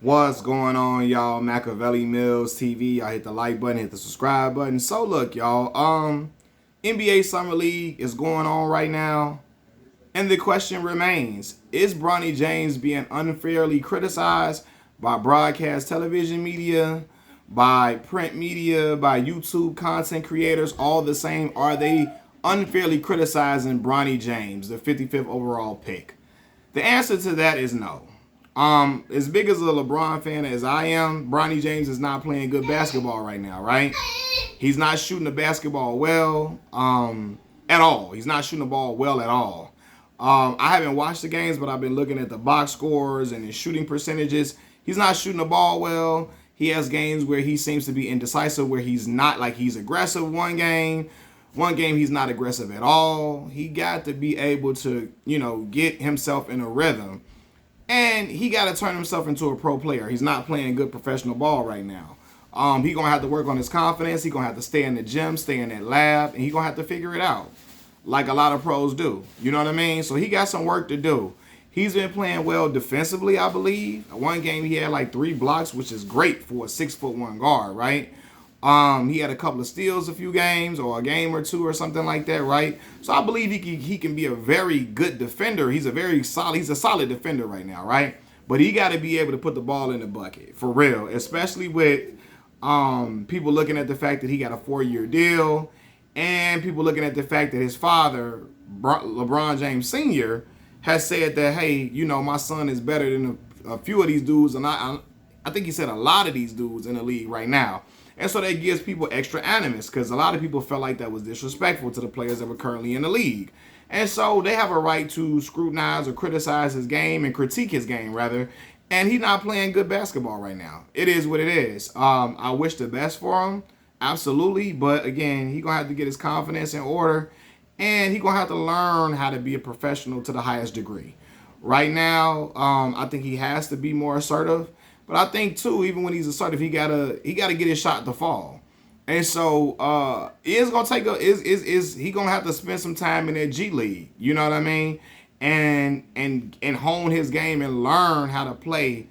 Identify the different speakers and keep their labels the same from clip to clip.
Speaker 1: What's going on, y'all? Machiavelli Mills TV. I hit the like button, hit the subscribe button. So look, y'all. NBA Summer League is going on right now, and the question remains: is Bronny James being unfairly criticized by broadcast television media, by print media, by YouTube content creators? All the same, are they unfairly criticizing Bronny James, the 55th overall pick? The answer to that is no. As big as a LeBron fan as I am, Bronny James is not playing good basketball right now, right? He's not shooting the basketball well, at all. He's not shooting the ball well at all. I haven't watched the games, but I've been looking at the box scores and his shooting percentages. He's not shooting the ball well. He has games where he seems to be indecisive, where he's not like he's aggressive one game. One game he's not aggressive at all. He got to be able to, get himself in a rhythm. And he got to turn himself into a pro player. He's not playing good professional ball right now. He's going to have to work on his confidence. He's going to have to stay in the gym, stay in that lab, and he's going to have to figure it out like a lot of pros do. You know what I mean? So he got some work to do. He's been playing well defensively, I believe. One game he had like 3 blocks, which is great for a 6'1" guard, right? He had a couple of steals a few games, or a game or two or something like that, right? So I believe he can be a very good defender. He's a solid defender right now, right? But he got to be able to put the ball in the bucket for real, especially with people looking at the fact that he got a 4-year deal, and people looking at the fact that his father, LeBron James Sr., has said that, hey, my son is better than a few of these dudes, and I think he said a lot of these dudes in the league right now. And so that gives people extra animus, because a lot of people felt like that was disrespectful to the players that were currently in the league. And so they have a right to scrutinize or criticize his game, and critique his game, rather. And he's not playing good basketball right now. It is what it is. I wish the best for him, absolutely. But again, he's going to have to get his confidence in order, and he's going to have to learn how to be a professional to the highest degree. Right now, I think he has to be more assertive. But I think too, even when he's assertive, he gotta get his shot to fall. And so he gonna have to spend some time in that G League, you know what I mean? And hone his game and learn how to play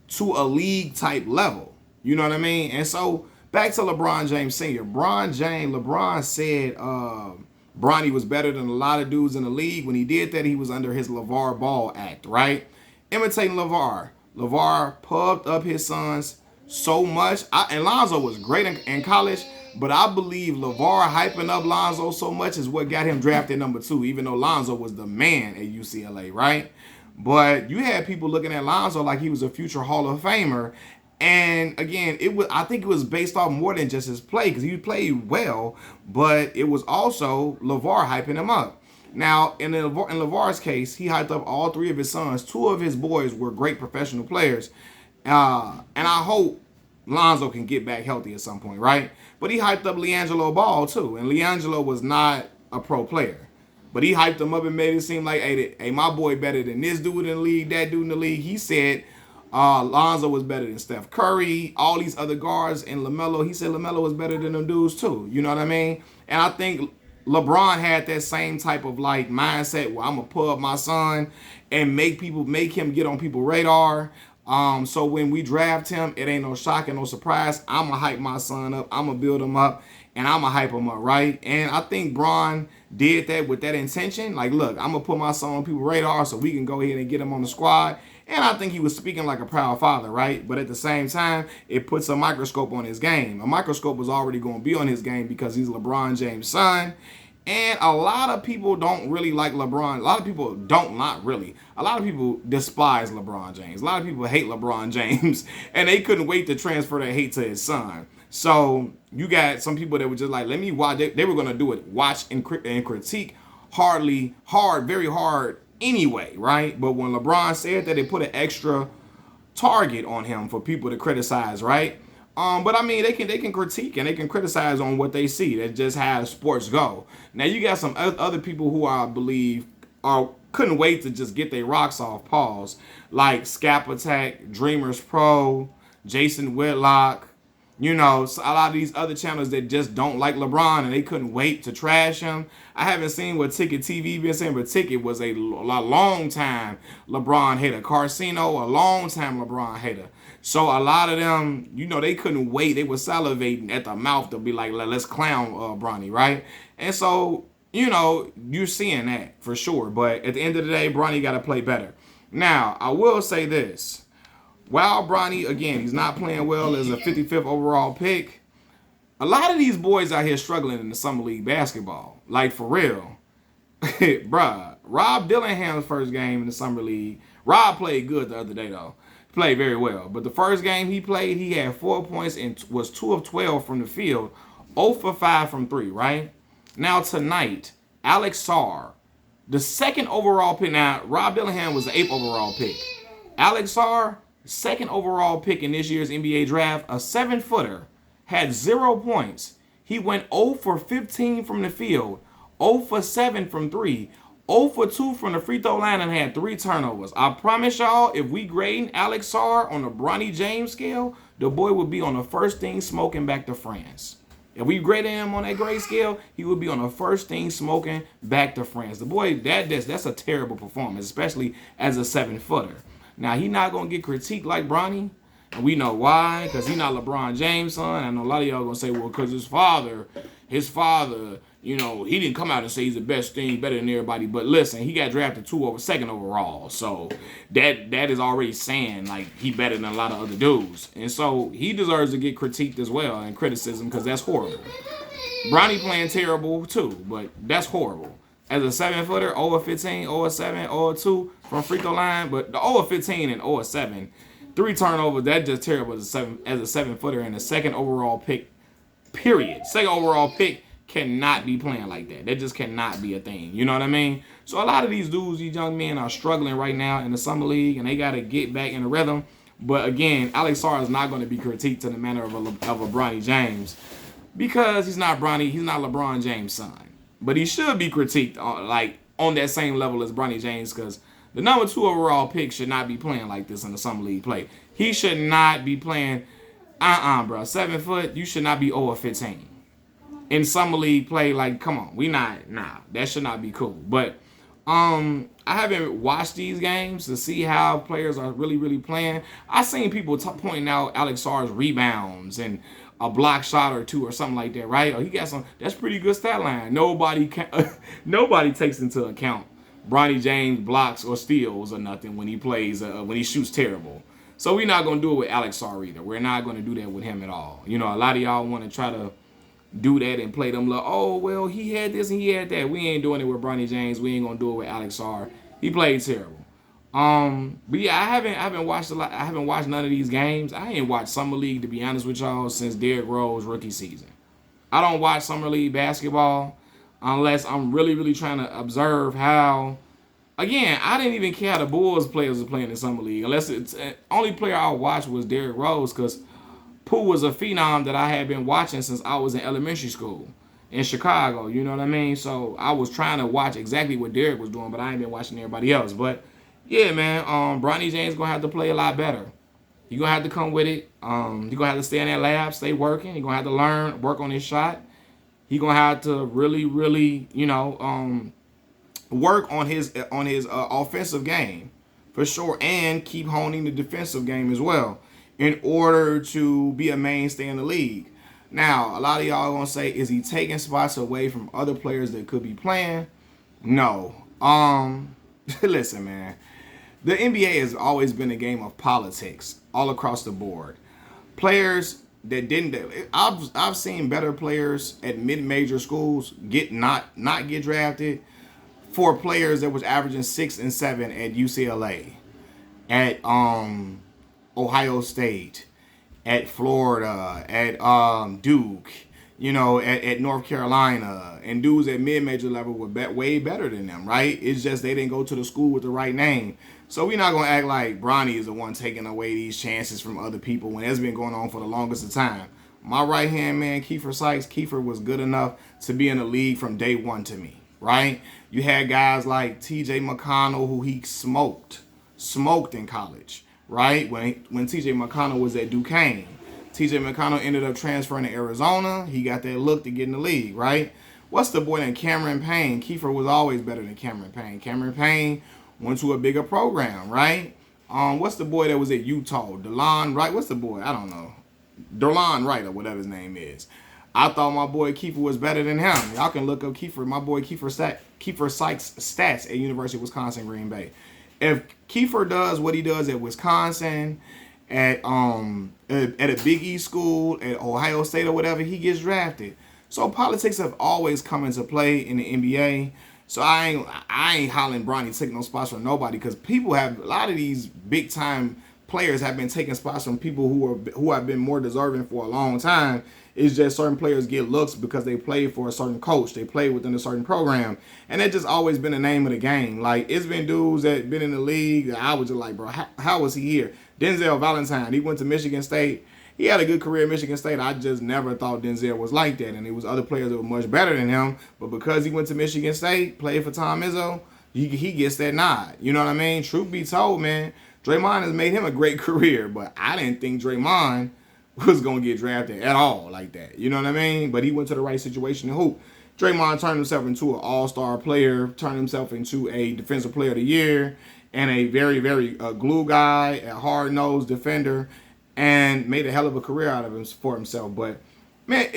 Speaker 1: to a league type level. You know what I mean? And so back to LeBron James Sr. LeBron said Bronny was better than a lot of dudes in the league. When he did that, he was under his LeVar Ball Act, right? Imitating LeVar. LeVar pubbed up his sons so much. And Lonzo was great in college, but I believe LeVar hyping up Lonzo so much is what got him drafted number 2, even though Lonzo was the man at UCLA, right? But you had people looking at Lonzo like he was a future Hall of Famer. And again, I think it was based off more than just his play, because he played well, but it was also LeVar hyping him up. Now, in LeVar's case, he hyped up all 3 of his sons. 2 of his boys were great professional players. And I hope Lonzo can get back healthy at some point, right? But he hyped up LiAngelo Ball, too. And LiAngelo was not a pro player. But he hyped him up and made it seem like, hey, my boy better than this dude in the league, that dude in the league. He said Lonzo was better than Steph Curry, all these other guards, and LaMelo. He said LaMelo was better than them dudes, too. You know what I mean? And I think LeBron had that same type of like mindset where I'm gonna pull up my son and make him get on people's radar. So when we draft him, it ain't no shock and no surprise. I'm gonna hype my son up. I'm gonna build him up, and I'm gonna hype him up, right? And I think Bron did that with that intention. Like, look, I'm gonna put my son on people's radar so we can go ahead and get him on the squad. And I think he was speaking like a proud father, right? But at the same time, it puts a microscope on his game. A microscope was already going to be on his game because he's LeBron James' son. And a lot of people don't really like LeBron. A lot of people don't, not really. A lot of people despise LeBron James. A lot of people hate LeBron James. And they couldn't wait to transfer their hate to his son. So you got some people that were just like, let me watch. They were going to do it, watch and critique very hard anyway, right? But when LeBron said that, it put an extra target on him for people to criticize, right? But I mean, they can critique and they can criticize on what they see. That's just how sports go. Now you got some other people who I believe couldn't wait to just get their rocks off, pause, like Scap Attack, Dreamers Pro, Jason Whitlock, You know, so a lot of these other channels that just don't like LeBron and they couldn't wait to trash him. I haven't seen what Ticket TV been saying, but Ticket was a long time LeBron hater. Carcino, a long time LeBron hater. So a lot of them, you know, they couldn't wait. They were salivating at the mouth to be like, let's clown Bronny, right? And so, you know, you're seeing that for sure. But at the end of the day, Bronny got to play better. Now, I will say this. While Bronny, again, he's not playing well as a 55th overall pick, a lot of these boys out here struggling in the Summer League basketball. Like, for real. Bruh, Rob Dillingham's first game in the Summer League, Rob played good the other day, though. He played very well. But the first game he played, he had 4 points and was 2 of 12 from the field, 0 for 5 from 3, right? Now, tonight, Alex Sarr, the second overall pick. Now, Rob Dillingham was the 8th overall pick. Alex Sarr, second overall pick in this year's NBA draft, a 7-footer, had 0 points. He went 0 for 15 from the field, 0 for 7 from 3, 0 for 2 from the free throw line, and had 3 turnovers. I promise y'all, if we grading Alex Sarr on the Bronny James scale, the boy would be on the first thing smoking back to France. If we graded him on that grade scale, he would be on the first thing smoking back to France. The boy, that's a terrible performance, especially as a 7-footer. Now, he's not going to get critiqued like Bronny, and we know why, because he's not LeBron James' son. I know a lot of y'all going to say, well, because his father, you know, he didn't come out and say he's the best thing, better than everybody. But listen, he got drafted 2nd overall, so that is already saying, like, he better than a lot of other dudes. And so he deserves to get critiqued as well and criticism, because that's horrible. Bronny playing terrible, too, but that's horrible. As a 7-footer, 0 of 15, 0 of 7, 0 of 2 from free throw line. But the 0 of 15 and 0 of 7, 3 turnovers, that's just terrible as a 7-footer and a second overall pick, period. Second overall pick cannot be playing like that. That just cannot be a thing. You know what I mean? So a lot of these dudes, these young men are struggling right now in the Summer League, and they got to get back in the rhythm. But again, Alex Sarr is not going to be critiqued in the manner of a Bronny James, because he's not LeBron James' son. But he should be critiqued on that same level as Bronny James, because the number 2 overall pick should not be playing like this in the Summer League play. He should not be playing, bro. 7 foot, you should not be 0 of 15. In Summer League play, like, come on. That should not be cool. But I haven't watched these games to see how players are really, really playing. I've seen people pointing out Alex Sarr's rebounds and a block shot or 2 or something like that, right? Or he got that's pretty good stat line. Nobody takes into account Bronny James blocks or steals or nothing when he plays, when he shoots terrible. So we're not going to do it with Alex Sarr either. We're not going to do that with him at all. You know, a lot of y'all want to try to do that and play them like, oh, well, he had this and he had that. We ain't doing it with Bronny James. We ain't going to do it with Alex Sarr. He played terrible. But yeah, I haven't watched a lot. I haven't watched none of these games. I ain't watched Summer League, to be honest with y'all, since Derrick Rose rookie season. I don't watch Summer League basketball unless I'm really, really trying to observe how. Again, I didn't even care how the Bulls players were playing in Summer League. Unless it's only player I watched was Derrick Rose, because Pooh was a phenom that I had been watching since I was in elementary school in Chicago. You know what I mean? So I was trying to watch exactly what Derrick was doing, but I ain't been watching everybody else. But yeah, man, Bronny James gonna have to play a lot better. You're gonna have to come with it. You're gonna have to stay in that lab, stay working. You're gonna have to learn, work on his shot. He's gonna have to really, really, work on his offensive game for sure, and keep honing the defensive game as well in order to be a mainstay in the league. Now, a lot of y'all gonna say, is he taking spots away from other players that could be playing? No. Listen, man. The NBA has always been a game of politics all across the board. Players that I've seen better players at mid-major schools not get drafted for players that was averaging 6 and 7 at UCLA, at Ohio State, at Florida, at Duke, at North Carolina, and dudes at mid-major level were way better than them, right? It's just they didn't go to the school with the right name. So we're not going to act like Bronny is the one taking away these chances from other people when it's been going on for the longest of time. My right-hand man, Kiefer Sykes, Kiefer was good enough to be in the league from day one to me, right? You had guys like T.J. McConnell, who he smoked in college, right? When T.J. McConnell was at Duquesne. TJ McConnell ended up transferring to Arizona. He got that look to get in the league, right? What's the boy named Cameron Payne? Kiefer was always better than Cameron Payne. Cameron Payne went to a bigger program, right? What's the boy that was at Utah? DeLon Wright? What's the boy? I don't know. DeLon Wright or whatever his name is. I thought my boy Kiefer was better than him. Y'all can look up Kiefer, my boy Kiefer Sykes' stats at University of Wisconsin Green Bay. If Kiefer does what he does at Wisconsin, at a Big East school, at Ohio State or whatever, he gets drafted. So politics have always come into play in the NBA. So I ain't hollering Bronny taking no spots from nobody, because people have, a lot of these big time players have been taking spots from people who have been more deserving for a long time. It's just certain players get looks because they play for a certain coach, they play within a certain program, and that's just always been the name of the game. Like, it's been dudes that been in the league that I was just like, bro, how was he here? Denzel Valentine, he went to Michigan State. He had a good career at Michigan State. I just never thought Denzel was like that, and there was other players that were much better than him. But because he went to Michigan State, played for Tom Izzo, he gets that nod. You know what I mean? Truth be told, man, Draymond has made him a great career, but I didn't think Draymond was going to get drafted at all like that. You know what I mean? But he went to the right situation to hoop. Draymond turned himself into an all-star player, turned himself into a defensive player of the year, and a very, very glue guy, a hard-nosed defender, and made a hell of a career out of him for himself. But, man,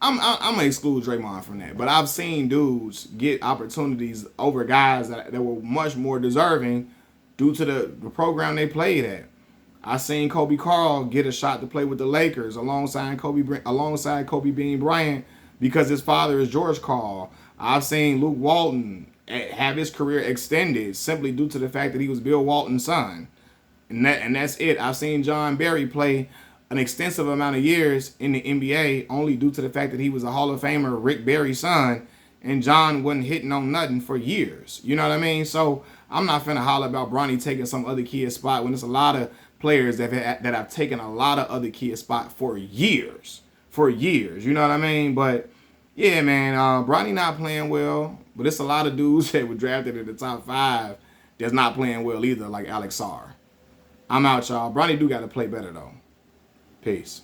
Speaker 1: I'm going to exclude Draymond from that. But I've seen dudes get opportunities over guys that were much more deserving due to the program they played at. I seen Kobe Carl get a shot to play with the Lakers alongside Kobe Bean Bryant because his father is George Karl. I've seen Luke Walton have his career extended simply due to the fact that he was Bill Walton's son. And that's it. I've seen John Barry play an extensive amount of years in the NBA only due to the fact that he was a Hall of Famer, Rick Barry's son, and John wasn't hitting on nothing for years. You know what I mean? So I'm not finna holler about Bronny taking some other kid's spot when there's a lot of players that have taken a lot of other kids' spot for years. You know what I mean? But yeah, man, Bronny not playing well, but it's a lot of dudes that were drafted in the top 5 that's not playing well either, like Alex Sarr. I'm out, y'all. Bronny do got to play better though. Peace.